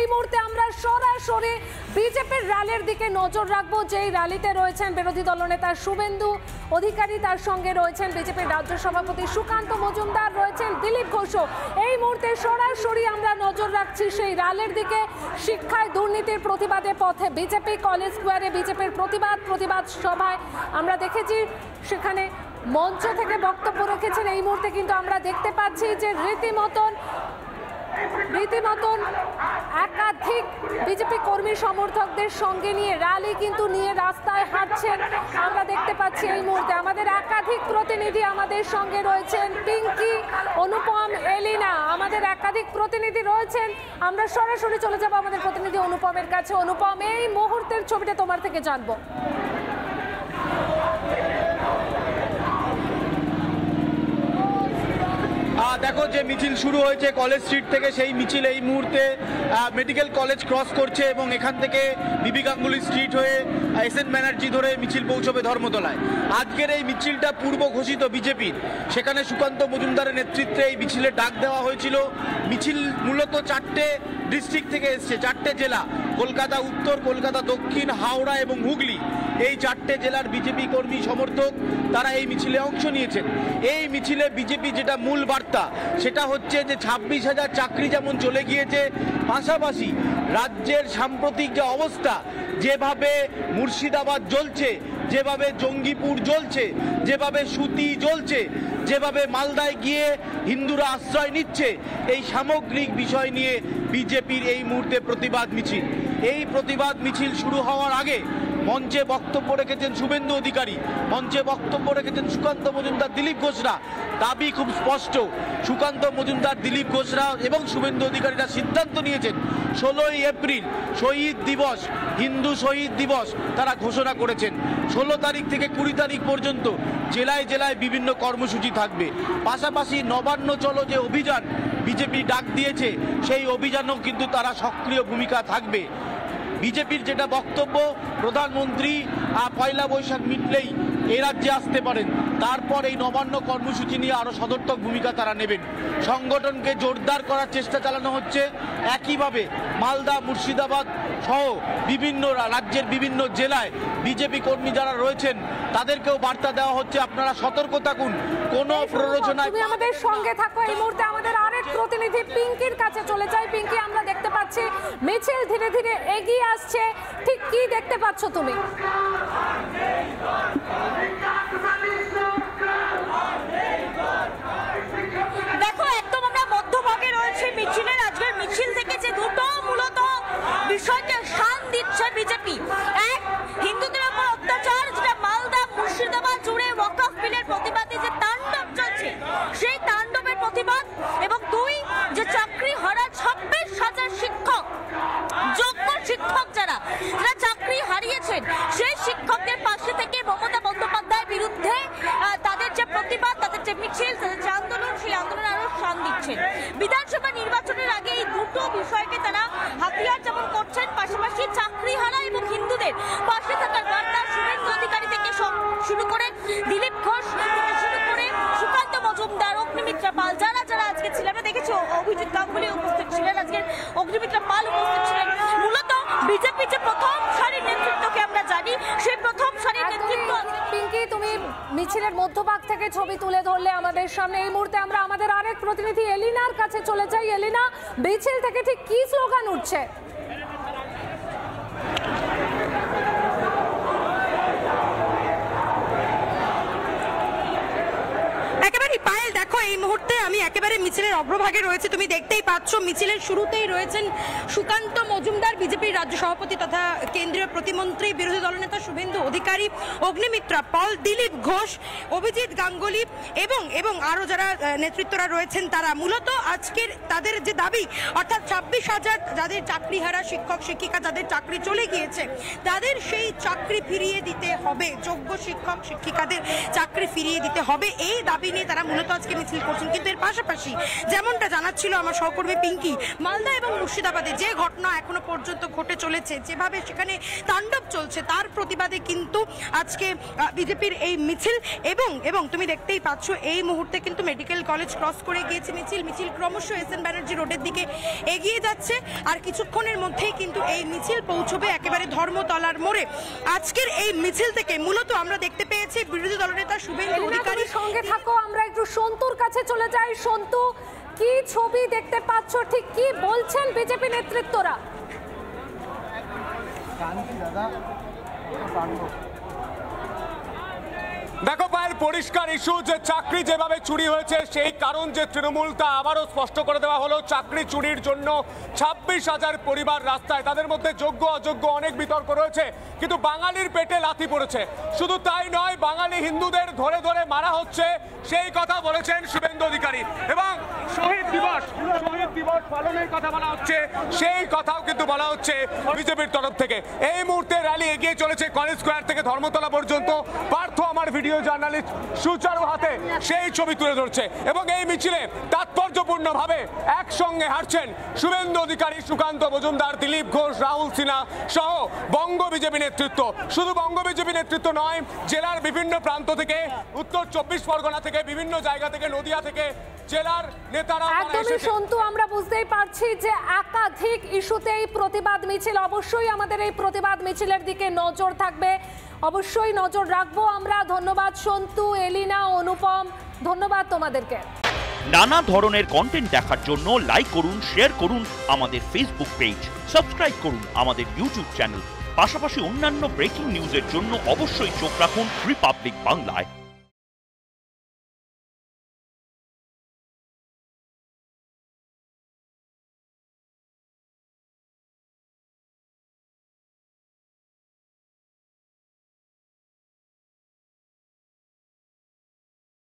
এই মুহূর্তে আমরা সরাসরি বিজেপির র্যালির দিকে নজর রাখবো, যেই র্যালিতে রয়েছেন বিরোধী দলনেতা শুভেন্দু অধিকারী, তার সঙ্গে রয়েছেন বিজেপির রাজ্য সভাপতি সুকান্ত মজুমদার, রয়েছেন দিলীপ ঘোষও। এই মুহূর্তে সরাসরি আমরা নজর রাখছি সেই র্যালির দিকে। শিক্ষায় দুর্নীতির প্রতিবাদে পথে বিজেপি, কলেজ স্কোয়ারে বিজেপির প্রতিবাদ সভায় আমরা দেখেছি সেখানে মঞ্চ থেকে বক্তব্য রেখেছেন। এই মুহূর্তে কিন্তু আমরা দেখতে পাচ্ছি যে রীতিমতন একাধিক বিজেপি কর্মী সমর্থকদের সঙ্গে নিয়ে র্যালি কিন্তু নিয়ে রাস্তায় হাঁটছেন আমরা দেখতে পাচ্ছি। এই মুহূর্তে আমাদের একাধিক প্রতিনিধি আমাদের সঙ্গে রয়েছেন, পিঙ্কি, অনুপম, এলিনা, আমাদের একাধিক প্রতিনিধি রয়েছেন। আমরা সরাসরি চলে যাব আমাদের প্রতিনিধি অনুপমের কাছে। অনুপম, এই মুহূর্তের ছবিটা তোমার থেকে জানবো। দেখো যে মিছিল শুরু হয়েছে কলেজ স্ট্রিট থেকে, সেই মিছিল এই মুহূর্তে মেডিকেল কলেজ ক্রস করছে এবং এখান থেকে বিবি গাঙ্গুলি স্ট্রিট হয়ে এসএন ব্যানার্জি ধরে মিছিল পৌঁছবে ধর্মতলায়। আজকের এই মিছিলটা পূর্ব ঘোষিত বিজেপির, সেখানে সুকান্ত মজুমদারের নেতৃত্বে এই মিছিলের ডাক দেওয়া হয়েছিল। মিছিল মূলত 4টে ডিস্ট্রিক্ট থেকে এসছে, 4টে জেলা, কলকাতা উত্তর, কলকাতা দক্ষিণ, হাওড়া এবং হুগলি। এই 4টে জেলার বিজেপি কর্মী সমর্থক তারা এই মিছিলে অংশ নিয়েছেন। এই মিছিলে বিজেপি যেটা মূল বার্তা সেটা হচ্ছে যে 26,000 চাকরি যেমন চলে গিয়েছে, পাশাপাশি রাজ্যের সাম্প্রতিক যে অবস্থা, যেভাবে মুর্শিদাবাদ জ্বলছে, যেভাবে জঙ্গিপুর জ্বলছে, যেভাবে সুতি জ্বলছে, যেভাবে মালদায় গিয়ে হিন্দুরা আশ্রয় নিচ্ছে, এই সামগ্রিক বিষয় নিয়ে বিজেপির এই মুহূর্তে প্রতিবাদ মিছিল। এই প্রতিবাদ মিছিল শুরু হওয়ার আগে মঞ্চে বক্তব্য রেখেছেন শুভেন্দু অধিকারী, মঞ্চে বক্তব্য রেখেছেন সুকান্ত মজুমদার, দিলীপ ঘোষরা। দাবি খুব স্পষ্ট, সুকান্ত মজুমদার, দিলীপ ঘোষরা এবং শুভেন্দু অধিকারীরা সিদ্ধান্ত নিয়েছেন 16ই এপ্রিল শহীদ দিবস, হিন্দু শহীদ দিবস তারা ঘোষণা করেছেন। 16 তারিখ থেকে 20 তারিখ পর্যন্ত জেলায় জেলায় বিভিন্ন কর্মসূচি থাকবে। পাশাপাশি নবান্ন চলো যে অভিযান বিজেপি ডাক দিয়েছে, সেই অভিযানেও কিন্তু তারা সক্রিয় ভূমিকা থাকবে। বিজেপির যেটা বক্তব্য, প্রধানমন্ত্রী পয়লা বৈশাখ মিটলেই এ রাজ্যে আসতে পারেন, তারপর এই নবান্ন কর্মসূচি নিয়ে আরও সদর্থক ভূমিকা তারা নেবেন। সংগঠনকে জোরদার করার চেষ্টা চালানো হচ্ছে। একইভাবে মালদা, মুর্শিদাবাদ সহ বিভিন্ন রাজ্যের বিভিন্ন জেলায় বিজেপি কর্মী যারা রয়েছেন তাদেরকেও বার্তা দেওয়া হচ্ছে, আপনারা সতর্ক থাকুন, কোনো প্ররোচনায়। তুমি আমাদের সঙ্গে থাকো। এই মুহূর্তে আমাদের আরেক প্রতিনিধি পিঙ্কির কাছে চলে যাই। পিঙ্কি, আমরা দেখতে পাচ্ছি মিছিল ধীরে ধীরে এগিয়ে আসছে, ঠিক কি দেখতে পাচ্ছ তুমি? দেখো, একদম আমরা মধ্যভাগে রয়েছে মিছিলের। আজকের মিছিল থেকে যে দুটো মূলত বিষয়কে শান দিচ্ছে বিজেপি, এক, হিন্দুদের উপর অত্যাচার যেটা মালদা মুর্শিদাবাদ জুড়ে ওয়াকফ বিলের প্রতিবাদে যে তাণ্ডব চলছে, সেই তাণ্ডবের প্রতিবাদ, এবং দুই, যে চাকরি হারা 26,000 শিক্ষক, যোগ্য শিক্ষক যারা চাকরি হারিয়েছেন, সেই শিক্ষকদের পাশে থেকে মমতা বন্দ্যোপাধ্যায়ের বিরুদ্ধে তাদের যে প্রতিবাদ, তাদের যে মিছিল, তাদের যে আন্দোলন, সেই আন্দোলন আরো শান দিচ্ছেন। বিধানসভা নির্বাচনের আগে এই দুটো বিষয়কে তারা হাতিয়ার যেমন করছেন, পাশাপাশি চাকরি হারা এবং হিন্দুদের পাশে থাকার বার্তা শুভেন্দু অধিকারী থেকে শুরু করে দিলীপ ঘোষ থেকে শুরু করে সুকান্ত মজুমদার, অগ্নিমিত্রা পাল, যারা যারা আজকে ছিলেন, আমরা দেখেছি অভিজিৎ গাঙ্গুলি উপস্থিত ছিলেন, আজকে অগ্নিমিত্রা পাল উপস্থিত ছিলেন। মূলত বিজেপি যে প্রথম সারির নেতৃত্বকে আমরা জানি, সেই প্রথম সারির নেতৃত্ব। পিঙ্কি, তুমি মিছিলের মধ্যভাগ থেকে ছবি তুলে ধরলে আমাদের সামনে। এই মুহূর্তে আমরা আমাদের আরেক প্রতিনিধি এলিনার কাছে চলে যাই। এলিনা, মিছিল থেকে ঠিক কি স্লোগান উঠছে? পায়েল, দেখো এই মুহূর্তে আমি একেবারে মিছিলের অগ্রভাগে রয়েছে, তুমি দেখতেই পাচ্ছ মিছিলের শুরুতেই রয়েছেন সুকান্ত মজুমদার, বিজেপির রাজ্য সভাপতি তথা কেন্দ্রীয় প্রতিমন্ত্রী, বিরোধী দলনেতা শুভেন্দু অধিকারী, অগ্নিমিত্রা পাল, দিলীপ ঘোষ, অভিজিৎ গাঙ্গুলি এবং আরো যারা নেতৃত্বরা রয়েছেন তারা। মূলত আজকের তাদের যে দাবি, অর্থাৎ 26,000 যাদের চাকরিহারা শিক্ষক শিক্ষিকা, যাদের চাকরি চলে গিয়েছে, তাদের সেই চাকরি ফিরিয়ে দিতে হবে, যোগ্য শিক্ষক শিক্ষিকাদের চাকরি ফিরিয়ে দিতে হবে, এই দাবি নিয়ে তারা মূলত আজকে মিছিল করছেন। কিন্তু এর পাশাপাশি যেমনটা জানাচ্ছিল আমার সহকর্মী পিঙ্কি, মালদা এবং মুর্শিদাবাদে যে ঘটনা এখনো পর্যন্ত ঘটে চলেছে, যেভাবে সেখানে তাণ্ডব চলছে, তার প্রতিবাদে কিন্তু আজকে বিজেপির এই মিছিল এবং তুমি দেখতেই পাচ্ছ এই মুহূর্তে কিন্তু মেডিকেল কলেজ ক্রস করে গিয়েছে মিছিল ক্রমশ এসএন ব্যানার্জি রোডের দিকে এগিয়ে যাচ্ছে। আর কিছুক্ষণের মধ্যেই কিন্তু এই মিছিল পৌঁছবে একেবারে ধর্মতলার মোড়ে। আজকের এই মিছিল থেকে মূলত আমরা দেখতে পেয়েছি বিরোধী দলনেতা শুভেন্দু অধিকারী সঙ্গে থাকো। আমরা একটু সন্তুর কাছে চলে যাই। সন্তু, কি ছবি দেখতে পাচ্ছ, ঠিক কি বলছেন বিজেপি নেতৃত্বরা? দেখো পায়ের পরিষ্কার ইস্যু যে চাকরি যেভাবে চুরি হয়েছে সেই কারণ যে তৃণমূল তা আবারও স্পষ্ট করে দেওয়া হলো। চাকরি চুরির জন্য 26,000 পরিবার রাস্তায়, তাদের মধ্যে যোগ্য অযোগ্য অনেক বিতর্ক রয়েছে, কিন্তু বাঙালির পেটে লাথি পড়েছে। শুধু তাই নয়, বাঙালি হিন্দুদের ধরে ধরে মারা হচ্ছে, সেই কথা বলেছেন শুভেন্দু অধিকারী। এবং শহীদ দিবস পালনের কথা বলা হচ্ছে, সেই কথাও কিন্তু বলা হচ্ছে বিজেপির তরফ থেকে। এই মুহূর্তে র্যালি এগিয়ে চলেছে কলেজ স্কোয়ার থেকে ধর্মতলা পর্যন্ত। পার্থ আমার ভিডিও জার্নালিস্ট সুচারু হাতে সেই ছবি তুলে ধরছে এবং এই মিছিলে তাৎপর্যপূর্ণভাবে একসঙ্গে হাঁটছেন শুভেন্দু অধিকারী, সুকান্ত মজুমদার, দিলীপ ঘোষ, রাহুল সিনহা সহ বঙ্গ বিজেপি নেতৃত্ব। শুধু বঙ্গ বিজেপি নেতৃত্ব নয়, জেলার বিভিন্ন প্রান্ত থেকে, উত্তর 24 পরগনা থেকে, বিভিন্ন জায়গা থেকে, নদিয়া থেকে জেলার নেতারা। একদমই সন্তু, আমরা বুঝতেই পারছি যে একাধিক ইস্যুতে এই প্রতিবাদ মিছিল। অবশ্যই আমাদের এই প্রতিবাদ মিছিলের দিকে নজর থাকবে, অবশ্যই নজর রাখবো আমরা। ধন্যবাদ সন্তু, এলিনা, অনুপম, ধন্যবাদ তোমাদেরকে। নানা ধরনের কন্টেন্ট দেখার জন্য লাইক করুন, শেয়ার করুন আমাদের ফেসবুক পেজ, সাবস্ক্রাইব করুন আমাদের ইউটিউব চ্যানেল। পাশাপাশি অন্যান্য ব্রেকিং নিউজের জন্য অবশ্যই চোখ রাখুন রিপাবলিক বাংলায়।